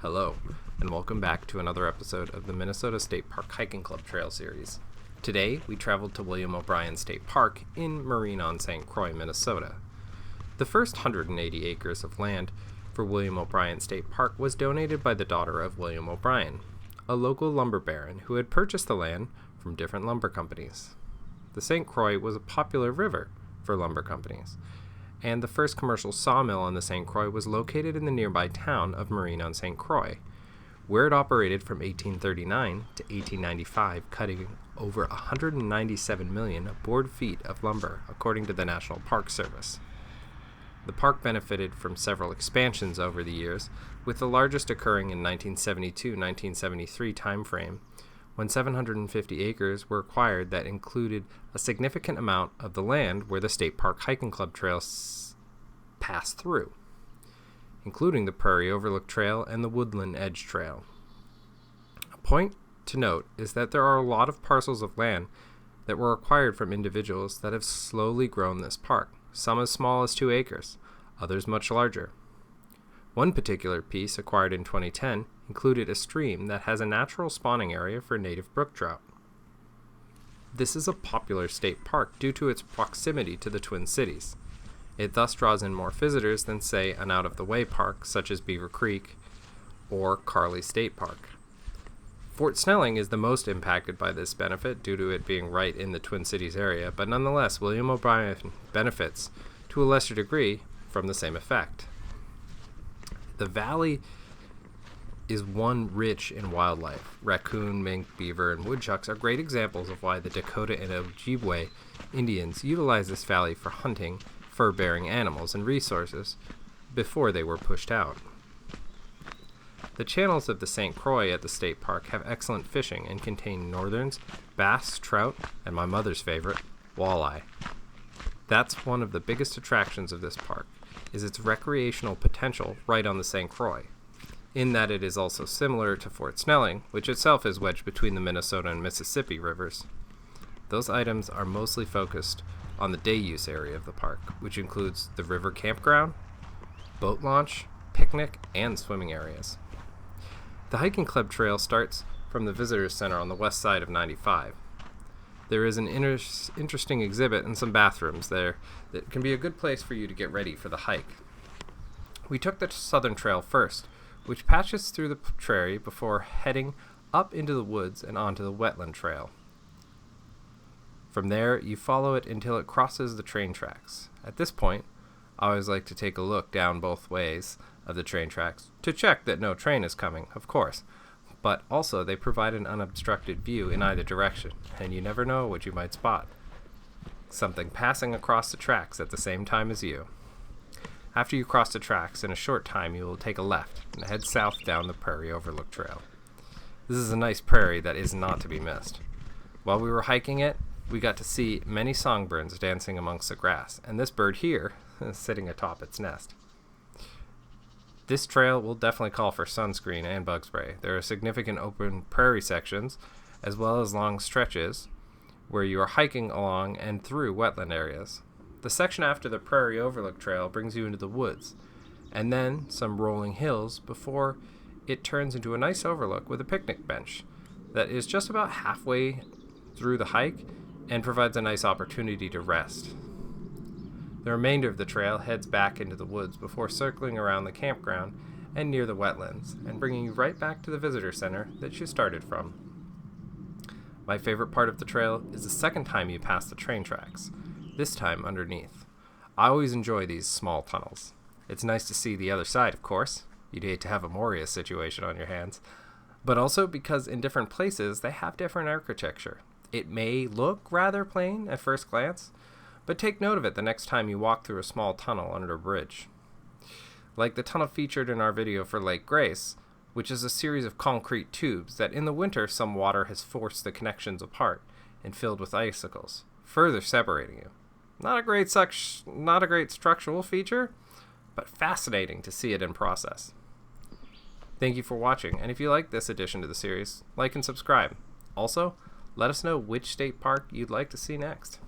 Hello, and welcome back to another episode of the Minnesota State Park Hiking Club Trail Series. Today, we traveled to William O'Brien State Park in Marine-on-St. Croix, Minnesota. The first 180 acres of land for William O'Brien State Park was donated by the daughter of William O'Brien, a local lumber baron who had purchased the land from different lumber companies. The St. Croix was a popular river for lumber companies, and the first commercial sawmill on the St. Croix was located in the nearby town of Marine-on-St. Croix, where it operated from 1839 to 1895, cutting over 197 million board feet of lumber, according to the National Park Service. The park benefited from several expansions over the years, with the largest occurring in 1972-1973 timeframe, when 750 acres were acquired that included a significant amount of the land where the State Park Hiking Club trails pass through, including the Prairie Overlook Trail and the Woodland Edge Trail. A point to note is that there are a lot of parcels of land that were acquired from individuals that have slowly grown this park, some as small as 2 acres, others much larger. One particular piece acquired in 2010 included a stream that has a natural spawning area for native brook trout. This is a popular state park due to its proximity to the Twin Cities. It thus draws in more visitors than, say, an out-of-the-way park such as Beaver Creek or Carley State Park. Fort Snelling is the most impacted by this benefit due to it being right in the Twin Cities area, but nonetheless, William O'Brien benefits to a lesser degree from the same effect. The valley is one rich in wildlife. Raccoon, mink, beaver, and woodchucks are great examples of why the Dakota and Ojibwe Indians utilized this valley for hunting fur-bearing animals and resources before they were pushed out. The channels of the St. Croix at the state park have excellent fishing and contain northerns, bass, trout, and my mother's favorite, walleye. That's one of the biggest attractions of this park, is its recreational potential right on the St. Croix, in that it is also similar to Fort Snelling, which itself is wedged between the Minnesota and Mississippi rivers. Those items are mostly focused on the day use area of the park, which includes the river campground, boat launch, picnic, and swimming areas. The hiking club trail starts from the Visitors Center on the west side of 95. There is an interesting exhibit and some bathrooms there that can be a good place for you to get ready for the hike. We took the Southern Trail first, which patches through the prairie before heading up into the woods and onto the Wetland Trail. From there, you follow it until it crosses the train tracks. At this point, I always like to take a look down both ways of the train tracks to check that no train is coming, of course. But also, they provide an unobstructed view in either direction, and you never know what you might spot. Something passing across the tracks at the same time as you. After you cross the tracks, in a short time you will take a left and head south down the Prairie Overlook Trail. This is a nice prairie that is not to be missed. While we were hiking it, we got to see many songbirds dancing amongst the grass, and this bird here is sitting atop its nest. This trail will definitely call for sunscreen and bug spray. There are significant open prairie sections, as well as long stretches, where you are hiking along and through wetland areas. The section after the Prairie Overlook Trail brings you into the woods, and then some rolling hills before it turns into a nice overlook with a picnic bench that is just about halfway through the hike and provides a nice opportunity to rest. The remainder of the trail heads back into the woods before circling around the campground and near the wetlands, and bringing you right back to the visitor center that you started from. My favorite part of the trail is the second time you pass the train tracks, this time underneath. I always enjoy these small tunnels. It's nice to see the other side, of course. You'd hate to have a Moria situation on your hands. But also because in different places they have different architecture. It may look rather plain at first glance, but take note of it the next time you walk through a small tunnel under a bridge. Like the tunnel featured in our video for Lake Grace, which is a series of concrete tubes that in the winter some water has forced the connections apart and filled with icicles, further separating you. Not a great structural feature, but fascinating to see it in process. Thank you for watching, and if you like this addition to the series, like and subscribe. Also, let us know which state park you'd like to see next.